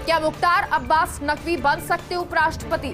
क्या मुख्तार अब्बास नकवी बन सकते उपराष्ट्रपति?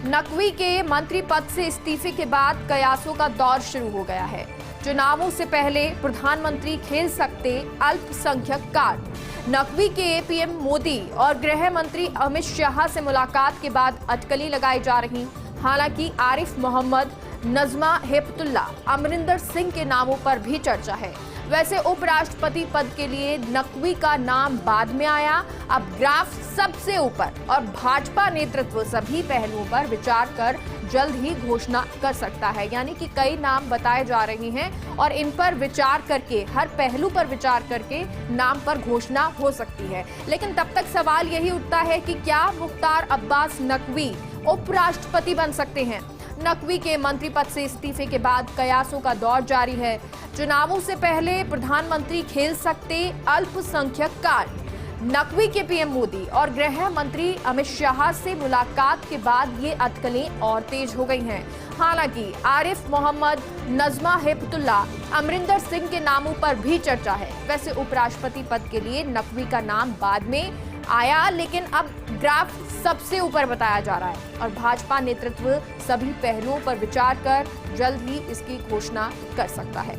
नकवी के मंत्री पद से इस्तीफे के बाद कयासों का दौर शुरू हो गया है। चुनावों से पहले प्रधानमंत्री खेल सकते अल्पसंख्यक कार्ड। नकवी के पीएम मोदी और गृह मंत्री अमित शाह से मुलाकात के बाद अटकलें लगाई जा रही। हालांकि आरिफ मोहम्मद, नजमा हेपतुल्ला, अमरिंदर सिंह के नामों पर भी चर्चा है। वैसे उपराष्ट्रपति पद के लिए नकवी का नाम बाद में आया, अब ग्राफ सबसे ऊपर और भाजपा नेतृत्व सभी पहलुओं पर विचार कर जल्द ही घोषणा कर सकता है। यानी कि कई नाम बताए जा रहे हैं और इन पर विचार करके, हर पहलू पर विचार करके नाम पर घोषणा हो सकती है। लेकिन तब तक सवाल यही उठता है कि क्या मुख्तार अब्बास नकवी उपराष्ट्रपति बन सकते हैं? नकवी के मंत्री पद से इस्तीफे के बाद कयासों का दौर जारी है। चुनावों से पहले प्रधानमंत्री खेल सकते अल्पसंख्यक कार्ड। नकवी के पीएम मोदी और गृह मंत्री अमित शाह से मुलाकात के बाद ये अटकलें और तेज हो गई हैं। हालांकि आरिफ मोहम्मद, नजमा हेपतुल्ला, अमरिंदर सिंह के नामों पर भी चर्चा है। वैसे उपराष्ट्रपति पद के लिए नकवी का नाम बाद में आया, लेकिन अब ग्राफ सबसे ऊपर बताया जा रहा है और भाजपा नेतृत्व सभी पहलुओं पर विचार कर जल्द ही इसकी घोषणा कर सकता है।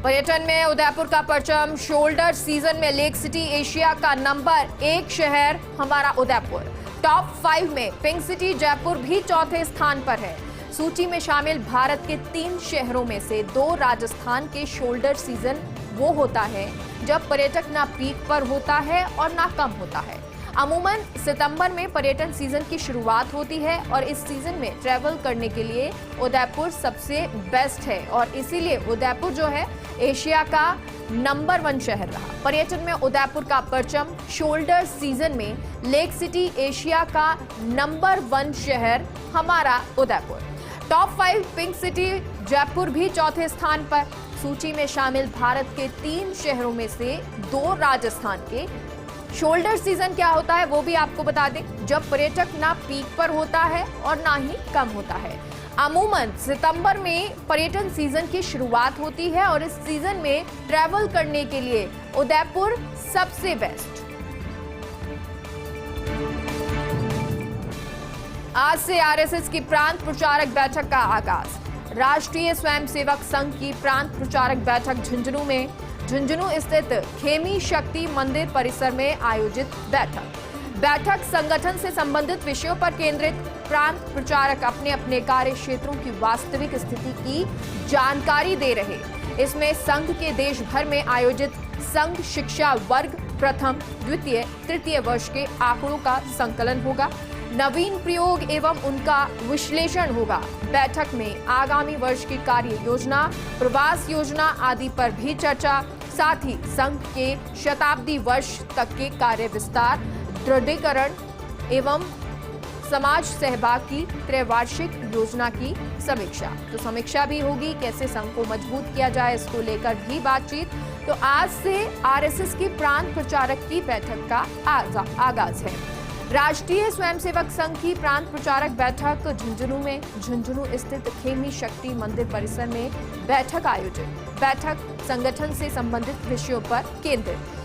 पर्यटन में उदयपुर का परचम। शोल्डर सीजन में लेक सिटी एशिया का नंबर 1 शहर हमारा उदयपुर। टॉप 5 में पिंक सिटी जयपुर भी चौथे स्थान पर है। सूची में शामिल भारत के 3 शहरों में से 2 राजस्थान के। शोल्डर सीजन वो होता है जब पर्यटक ना पीक पर होता है और ना कम होता है। अमूमन सितंबर में पर्यटन सीजन की शुरुआत होती है और इस सीजन में ट्रैवल करने के लिए उदयपुर सबसे बेस्ट है और इसीलिए उदयपुर जो है एशिया का नंबर 1 शहर रहा। पर्यटन में उदयपुर का परचम। शोल्डर सीजन में लेक सिटी एशिया का नंबर 1 शहर हमारा Udaipur. Top 5 pink city Jaipur भी चौथे स्थान पर। सूची में शामिल भारत के 3 शहरों में से 2 राजस्थान के। शोल्डर सीजन क्या होता है वो भी आपको बता दें, जब पर्यटक ना पीक पर होता है और ना ही कम होता है। अमूमन सितंबर में पर्यटन सीजन की शुरुआत होती है और इस सीजन में ट्रैवल करने के लिए उदयपुर सबसे बेस्ट। आज से आरएसएस की प्रांत प्रचारक बैठक का आगाज। राष्ट्रीय स्वयंसेवक संघ की प्रांत प्रचारक बैठक झुंझुनू में। झुंझुनू स्थित खेमी शक्ति मंदिर परिसर में आयोजित बैठक संगठन से संबंधित विषयों पर केंद्रित। प्रांत प्रचारक अपने अपने कार्य क्षेत्रों की वास्तविक स्थिति की जानकारी दे रहे। इसमें संघ के देश भर में आयोजित संघ शिक्षा वर्ग प्रथम, द्वितीय, तृतीय वर्ष के आंकड़ों का संकलन होगा। नवीन प्रयोग एवं उनका विश्लेषण होगा। बैठक में आगामी वर्ष की कार्य योजना, प्रवास योजना आदि पर भी चर्चा। साथ ही संघ के शताब्दी वर्ष तक के कार्य विस्तार, दृढ़ीकरण एवं समाज सहभाग की त्रैवार्षिक योजना की समीक्षा। तो समीक्षा भी होगी, कैसे संघ को मजबूत किया जाए, इसको लेकर भी बातचीत। तो आज से आरएसएस की प्रांत प्रचारक की बैठक का आगाज है। राष्ट्रीय स्वयंसेवक संघ की प्रांत प्रचारक बैठक झुंझुनू में। झुंझुनू स्थित खेमी शक्ति मंदिर परिसर में बैठक आयोजित। बैठक संगठन से संबंधित विषयों पर केंद्रित।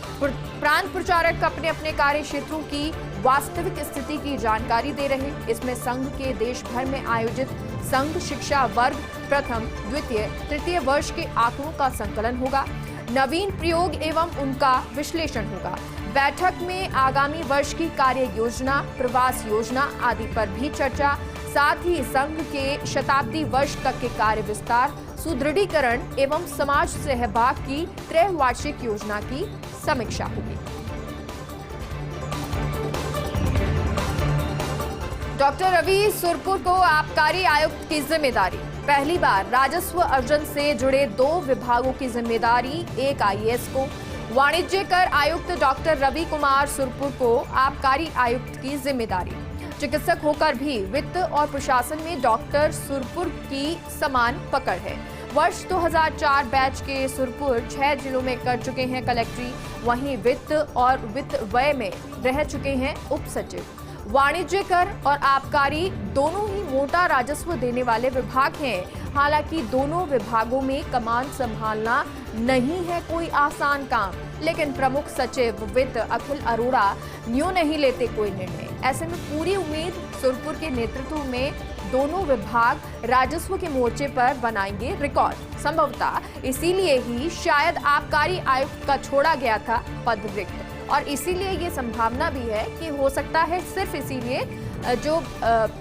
प्रांत प्रचारक अपने अपने कार्य क्षेत्रों की वास्तविक स्थिति की जानकारी दे रहे। इसमें संघ के देश भर में आयोजित संघ शिक्षा वर्ग प्रथम, द्वितीय, तृतीय वर्ष के आंकड़ों का संकलन होगा। नवीन प्रयोग एवं उनका विश्लेषण होगा। बैठक में आगामी वर्ष की कार्य योजना, प्रवास योजना आदि पर भी चर्चा। साथ ही संघ के शताब्दी वर्ष तक के कार्य विस्तार, सुदृढ़ीकरण एवं समाज सहभाग की त्रैवार्षिक योजना की समीक्षा होगी। डॉक्टर रवि सुरपुर को आबकारी आयुक्त की जिम्मेदारी। पहली बार राजस्व अर्जन से जुड़े 2 विभागों की जिम्मेदारी एक आईएएस को। वाणिज्य कर आयुक्त डॉक्टर रवि कुमार सुरपुर को आबकारी आयुक्त की जिम्मेदारी। चिकित्सक होकर भी वित्त और प्रशासन में डॉक्टर सुरपुर की समान पकड़ है। वर्ष 2004 बैच के सुरपुर 6 जिलों में कर चुके हैं कलेक्ट्री। वहीं वित्त और वित्त व्यय में रह चुके हैं उप सचिव। वाणिज्य कर और आबकारी दोनों ही मोटा राजस्व देने वाले विभाग हैं। हालांकि दोनों विभागों में कमान संभालना नहीं है कोई आसान काम, लेकिन प्रमुख सचिव वित्त अखिल अरोड़ा यूं नहीं लेते कोई निर्णय। ऐसे में पूरी उम्मीद सुरपुर के नेतृत्व में दोनों विभाग राजस्व के मोर्चे पर बनाएंगे रिकॉर्ड। संभवतः इसीलिए ही शायद आबकारी आयुक्त का छोड़ा गया था पद रिक्त, और इसीलिए ये संभावना भी है कि हो सकता है सिर्फ इसीलिए जो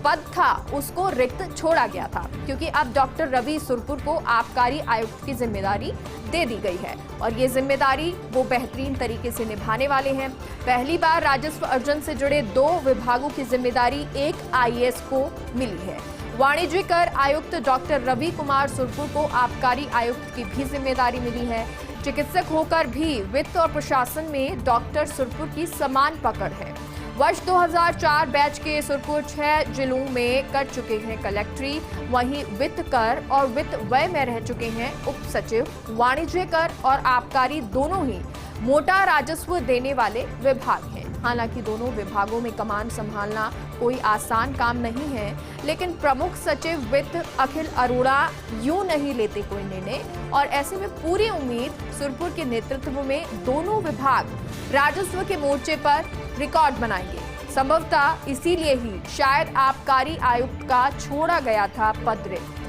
पद था उसको रिक्त छोड़ा गया था, क्योंकि अब डॉक्टर रवि सुरपुर को आबकारी आयुक्त की जिम्मेदारी दे दी गई है और ये जिम्मेदारी वो बेहतरीन तरीके से निभाने वाले हैं। पहली बार राजस्व अर्जन से जुड़े 2 विभागों की जिम्मेदारी एक आईएएस को मिली है। वाणिज्य कर आयुक्त डॉक्टर रवि कुमार सुरपुर को आबकारी आयुक्त की भी जिम्मेदारी मिली है। चिकित्सक होकर भी वित्त और प्रशासन में डॉक्टर सुरपुर की समान पकड़ है। वर्ष 2004 बैच के सुरपुर 6 जिलों में कर चुके हैं कलेक्ट्री, वहीं वित्त कर और वित्त व्यय में रह चुके हैं उप सचिव। वाणिज्य कर और आबकारी दोनों ही मोटा राजस्व देने वाले विभाग हैं। हालांकि दोनों विभागों में कमान संभालना कोई आसान काम नहीं है, लेकिन प्रमुख सचिव वित्त अखिल अरोड़ा यूं नहीं लेते कोई निर्णय, और ऐसे में पूरी उम्मीद सुरपुर के नेतृत्व में दोनों विभाग राजस्व के मोर्चे पर रिकॉर्ड बनाएंगे। संभवतः इसीलिए ही शायद आबकारी आयुक्त का छोड़ा गया था पद रिक्त।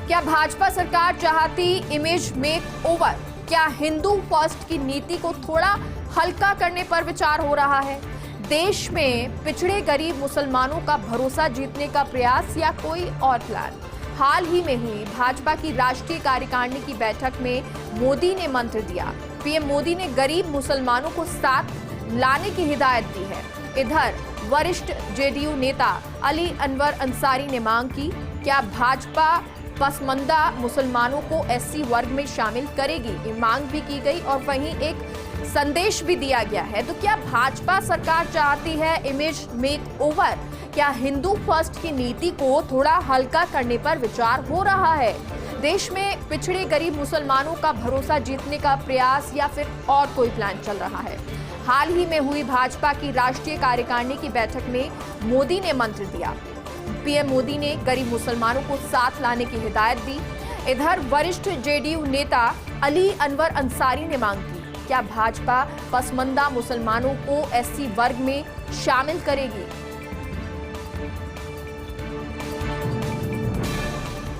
क्या भाजपा सरकार चाहती इमेज मेक ओवर? क्या हिंदू फर्स्ट की नीति को थोड़ा हल्का करने पर विचार हो रहा है? देश में पिछड़े गरीब मुसलमानों का भरोसा जीतने का प्रयास या कोई और प्लान? हाल ही में ही भाजपा की राष्ट्रीय कार्यकारिणी की बैठक में मोदी ने मंत्र दिया। पीएम मोदी ने गरीब मुसलमानों को साथ लाने की हिदायत दी है। इधर वरिष्ठ जेडीयू नेता अली अनवर अंसारी ने मांग की, क्या भाजपा पसमानदा मुसलमानों को एससी वर्ग में शामिल करेगी? ये मांग भी की गई और वहीं एक संदेश भी दिया गया है। तो क्या भाजपा सरकार चाहती है इमेज मेक ओवर? क्या हिंदू फर्स्ट की नीति को थोड़ा हल्का करने पर विचार हो रहा है? देश में पिछड़े गरीब मुसलमानों का भरोसा जीतने का प्रयास या फिर और कोई प्लान चल रहा है? हाल ही में हुई भाजपा की राष्ट्रीय कार्यकारिणी की बैठक में मोदी ने मंत्र दिया। पीएम मोदी ने गरीब मुसलमानों को साथ लाने की हिदायत दी। इधर वरिष्ठ जेडीयू नेता अली अनवर अंसारी ने मांग की, क्या भाजपा पसमानदा मुसलमानों को एससी वर्ग में शामिल करेगी?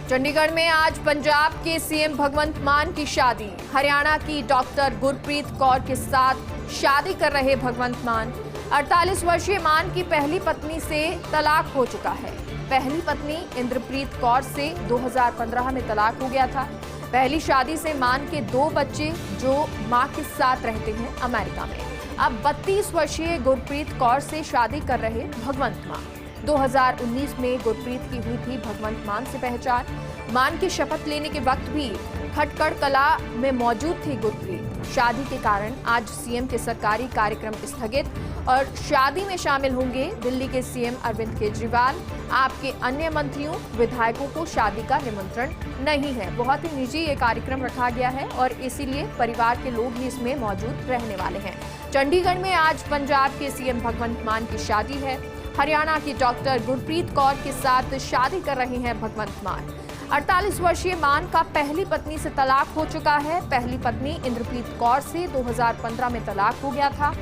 चंडीगढ़ में आज पंजाब के सीएम भगवंत मान की शादी। हरियाणा की डॉक्टर गुरप्रीत कौर के साथ शादी कर रहे भगवंत मान। 48 वर्षीय मान की पहली पत्नी से तलाक हो चुका है। पहली पत्नी इंद्रप्रीत कौर से 2015 में तलाक हो गया था। पहली शादी से मान के 2 बच्चे जो मां के साथ रहते हैं अमेरिका में। अब 32 वर्षीय गुरप्रीत कौर से शादी कर रहे भगवंत मान। 2019 में गुरप्रीत की हुई थी भगवंत मान से पहचान। मान की शपथ लेने के वक्त भी खटकड़ कला में मौजूद थी गुरप्रीत। शादी के कारण आज सीएम के सरकारी कार्यक्रम स्थगित और शादी में शामिल होंगे दिल्ली के सीएम अरविंद केजरीवाल। आपके अन्य मंत्रियों विधायकों को शादी का निमंत्रण नहीं है। बहुत ही निजी ये कार्यक्रम रखा गया है और इसीलिए परिवार के लोग ही इसमें मौजूद रहने वाले हैं। चंडीगढ़ में आज पंजाब के सीएम भगवंत मान की शादी है। हरियाणा की डॉक्टर गुरप्रीत कौर के साथ शादी कर रहे हैं भगवंत मान। 48 वर्षीय मान का पहली पत्नी से तलाक हो चुका है। पहली पत्नी इंद्रप्रीत कौर से 2015 में तलाक हो गया था।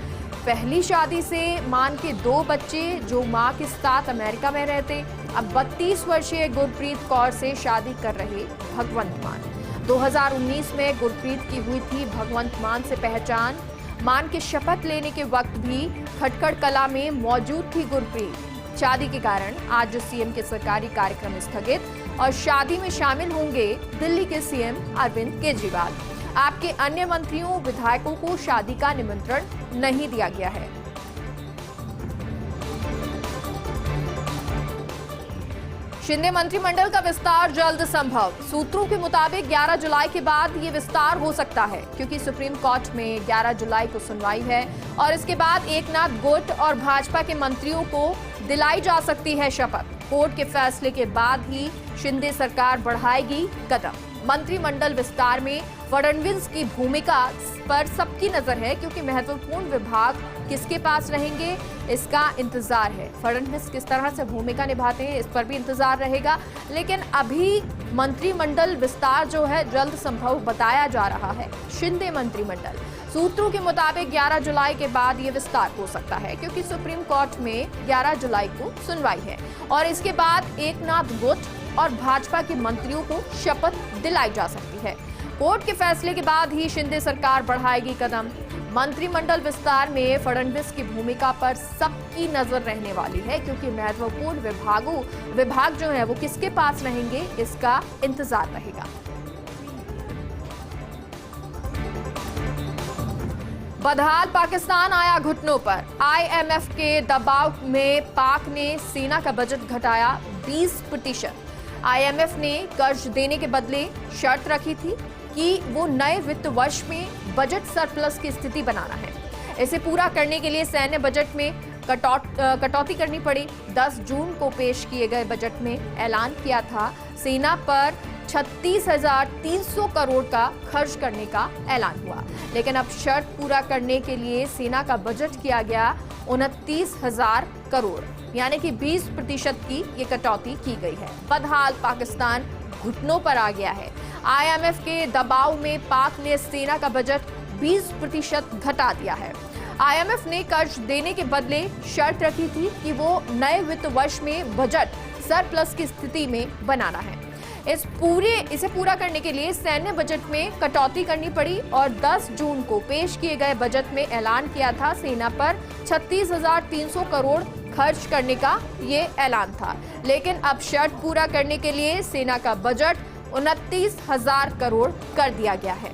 पहली शादी से मान के 2 बच्चे जो मां के साथ अमेरिका में रहते। अब 32 वर्षीय गुरप्रीत कौर से शादी कर रहे भगवंत मान। 2019 में गुरप्रीत की हुई थी भगवंत मान से पहचान। मान के शपथ लेने के वक्त भी खटकड़ कला में मौजूद थी गुरप्रीत। शादी के कारण आज सीएम के सरकारी कार्यक्रम स्थगित और शादी में शामिल होंगे दिल्ली के सीएम अरविंद केजरीवाल। आपके अन्य मंत्रियों विधायकों को शादी का निमंत्रण नहीं दिया गया है। शिंदे मंत्रिमंडल का विस्तार जल्द संभव। सूत्रों के मुताबिक 11 जुलाई के बाद ये विस्तार हो सकता है, क्योंकि सुप्रीम कोर्ट में 11 जुलाई को सुनवाई है और इसके बाद एकनाथ गुट और भाजपा के मंत्रियों को दिलाई जा सकती है शपथ। कोर्ट के फैसले के बाद ही शिंदे सरकार बढ़ाएगी कदम। मंत्रिमंडल विस्तार में फडणवीस की भूमिका पर सबकी नजर है, क्योंकि महत्वपूर्ण विभाग किसके पास रहेंगे इसका इंतजार है। फडणवीस किस तरह से भूमिका निभाते हैं इस पर भी इंतजार रहेगा। लेकिन अभी मंत्रिमंडल विस्तार जो है जल्द संभव बताया जा रहा है। शिंदे मंत्रिमंडल सूत्रों के मुताबिक 11 जुलाई के बाद ये विस्तार हो सकता है, क्योंकि सुप्रीम कोर्ट में 11 जुलाई को सुनवाई है और इसके बाद एकनाथ गुट और भाजपा के मंत्रियों को शपथ दिलाई जा सकती है। कोर्ट के फैसले के बाद ही शिंदे सरकार बढ़ाएगी कदम। मंत्रिमंडल विस्तार में फडणवीस की भूमिका पर सबकी नजर रहने वाली है, क्योंकि महत्वपूर्ण विभाग जो है वो किसके पास रहेंगे इसका इंतजार रहेगा। बदहाल पाकिस्तान आया घुटनों पर। IMF के दबाव में पाक ने सेना का बजट घटाया 20%। IMF ने कर्ज देने के बदले शर्त रखी थी कि वो नए वित्त वर्ष में बजट सरप्लस की स्थिति बनाना है। इसे पूरा करने के लिए सैन्य बजट में कटौती करनी पड़ी। 10 जून को पेश किए गए बजट में ऐलान किया था सेना पर 36,300 करोड़ का खर्च करने का ऐलान हुआ, लेकिन अब शर्त पूरा करने के लिए सेना का बजट किया गया 29,000 करोड़, यानी कि 20% की ये कटौती की गई है। बदहाल पाकिस्तान घुटनों पर आ गया है। IMF के दबाव में पाक ने सेना का बजट 20% घटा दिया है। IMF ने कर्ज देने के बदले शर्त रखी थी कि वो नए वित्त वर्ष में बजट सरप्लस की स्थिति में बनाना है। इसे पूरा करने के लिए सैन्य बजट में कटौती करनी पड़ी और 10 जून को पेश किए गए बजट में ऐलान किया था सेना पर 36,300 करोड़ खर्च करने का ये ऐलान था। लेकिन अब शर्त पूरा करने के लिए सेना का बजट 29,000 करोड़ कर दिया गया है।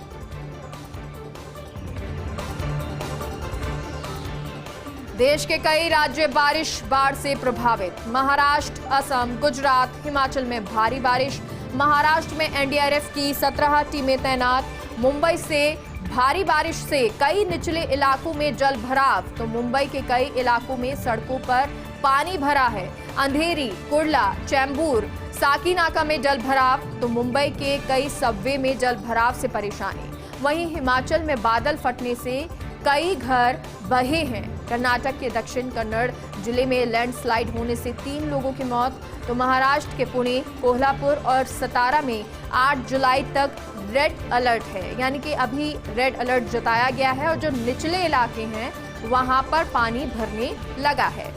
देश के कई राज्य बाढ़ से प्रभावित। महाराष्ट्र, असम, गुजरात, हिमाचल में भारी बारिश। महाराष्ट्र में NDRF की 17 टीमें तैनात। मुंबई से भारी बारिश से कई निचले इलाकों में जल भराव, तो मुंबई के कई इलाकों में सड़कों पर पानी भरा है। अंधेरी, कुर्ला, चैम्बूर, साकीनाका में जल भराव, तो मुंबई के कई सबवे में जल भराव से परेशानी। वहीं हिमाचल में बादल फटने से कई घर बहे हैं। कर्नाटक के दक्षिण कन्नड़ जिले में लैंडस्लाइड होने से 3 लोगों की मौत। तो महाराष्ट्र के पुणे, कोल्हापुर और सतारा में 8 जुलाई तक रेड अलर्ट है, यानी कि अभी रेड अलर्ट जताया गया है और जो निचले इलाके हैं वहां पर पानी भरने लगा है।